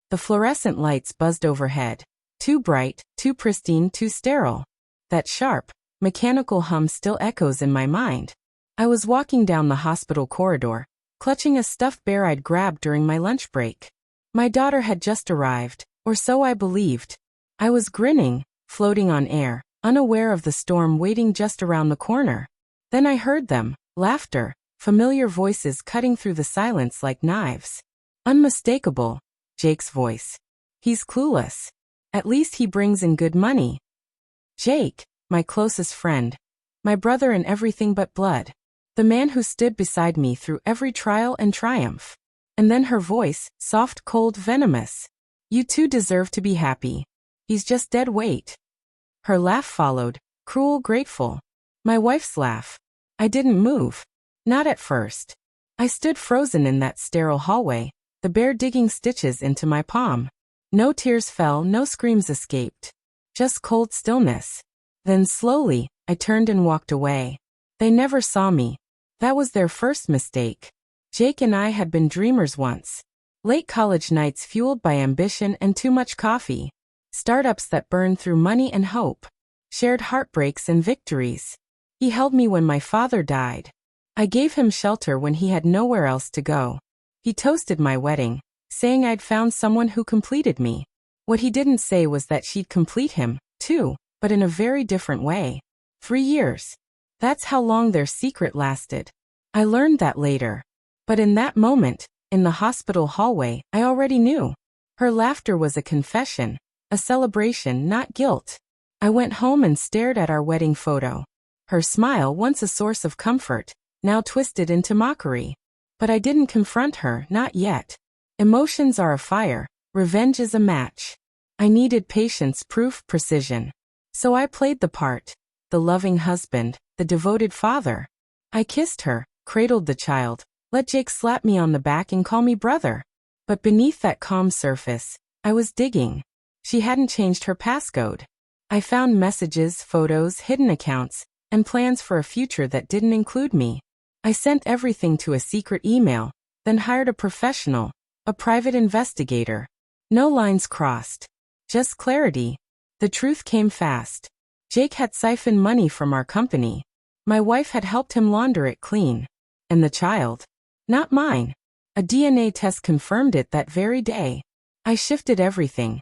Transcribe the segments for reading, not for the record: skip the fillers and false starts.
The fluorescent lights buzzed overhead. Too bright, too pristine, too sterile. That sharp, mechanical hum still echoes in my mind. I was walking down the hospital corridor, clutching a stuffed bear I'd grabbed during my lunch break. My daughter had just arrived, or so I believed. I was grinning, floating on air, unaware of the storm waiting just around the corner. Then I heard them, laughter, familiar voices cutting through the silence like knives. Unmistakable, Jake's voice. He's clueless. At least he brings in good money. Jake, my closest friend. My brother in everything but blood. The man who stood beside me through every trial and triumph. And then her voice, soft, cold, venomous. You two deserve to be happy. He's just dead weight. Her laugh followed, cruel, grateful. My wife's laugh. I didn't move. Not at first. I stood frozen in that sterile hallway, the bear digging stitches into my palm. No tears fell, no screams escaped. Just cold stillness. Then slowly, I turned and walked away. They never saw me. That was their first mistake. Jake and I had been dreamers once. Late college nights fueled by ambition and too much coffee. Startups that burned through money and hope. Shared heartbreaks and victories. He held me when my father died. I gave him shelter when he had nowhere else to go. He toasted my wedding, saying I'd found someone who completed me. What he didn't say was that she'd complete him, too, but in a very different way. 3 years. That's how long their secret lasted. I learned that later. But in that moment, in the hospital hallway, I already knew. Her laughter was a confession, a celebration, not guilt. I went home and stared at our wedding photo. Her smile, once a source of comfort, now twisted into mockery. But I didn't confront her, not yet. Emotions are a fire, revenge is a match. I needed patience, proof, precision. So I played the part. The loving husband, the devoted father. I kissed her, cradled the child, let Jake slap me on the back and call me brother. But beneath that calm surface, I was digging. She hadn't changed her passcode. I found messages, photos, hidden accounts, and plans for a future that didn't include me. I sent everything to a secret email, then hired a professional, a private investigator. No lines crossed. Just clarity. The truth came fast. Jake had siphoned money from our company. My wife had helped him launder it clean. And the child? Not mine. A DNA test confirmed it that very day. I shifted everything.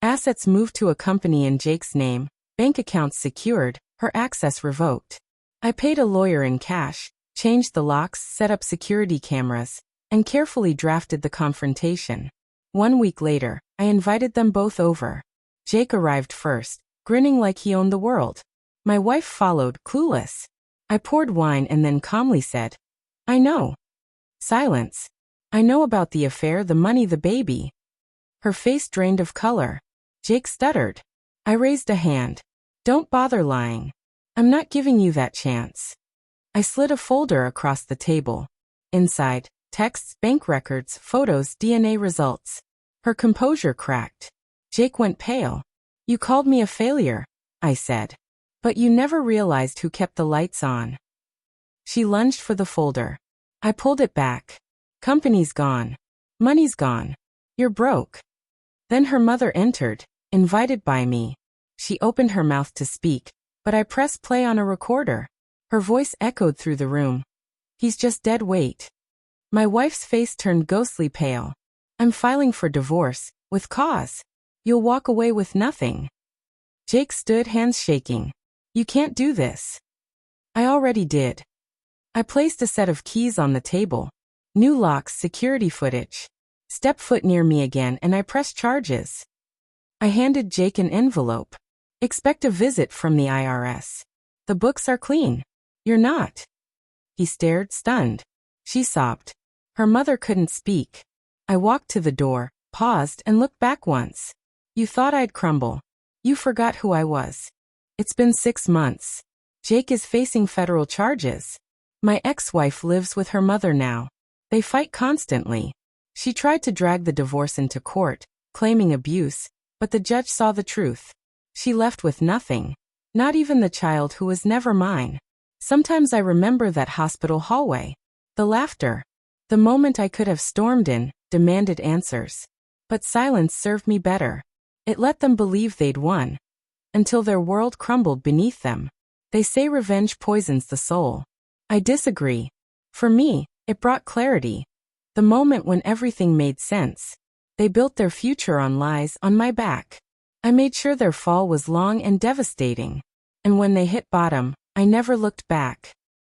Assets moved to a company in Jake's name, bank accounts secured, her access revoked. I paid a lawyer in cash, changed the locks, set up security cameras, and carefully drafted the confrontation. 1 week later, I invited them both over. Jake arrived first, grinning like he owned the world. My wife followed, clueless. I poured wine and then calmly said, I know. Silence. I know about the affair, the money, the baby. Her face drained of color. Jake stuttered. I raised a hand. Don't bother lying. I'm not giving you that chance. I slid a folder across the table. Inside, texts, bank records, photos, DNA results. Her composure cracked. Jake went pale. You called me a failure, I said. But you never realized who kept the lights on. She lunged for the folder. I pulled it back. Company's gone. Money's gone. You're broke. Then her mother entered, invited by me. She opened her mouth to speak, but I pressed play on a recorder. Her voice echoed through the room. He's just dead weight. My wife's face turned ghostly pale. I'm filing for divorce, with cause. You'll walk away with nothing. Jake stood, hands shaking. You can't do this. I already did. I placed a set of keys on the table. New locks, security footage. Step foot near me again and I pressed charges. I handed Jake an envelope. Expect a visit from the IRS. The books are clean. You're not. He stared, stunned. She sobbed. Her mother couldn't speak. I walked to the door, paused and looked back once. You thought I'd crumble. You forgot who I was. It's been 6 months. Jake is facing federal charges. My ex-wife lives with her mother now. They fight constantly. She tried to drag the divorce into court, claiming abuse, but the judge saw the truth. She left with nothing. Not even the child who was never mine. Sometimes I remember that hospital hallway. The laughter. The moment I could have stormed in, demanded answers. But silence served me better. It let them believe they'd won, until their world crumbled beneath them. They say revenge poisons the soul. I disagree. For me, it brought clarity. The moment when everything made sense. They built their future on lies on my back. I made sure their fall was long and devastating. And when they hit bottom, I never looked back.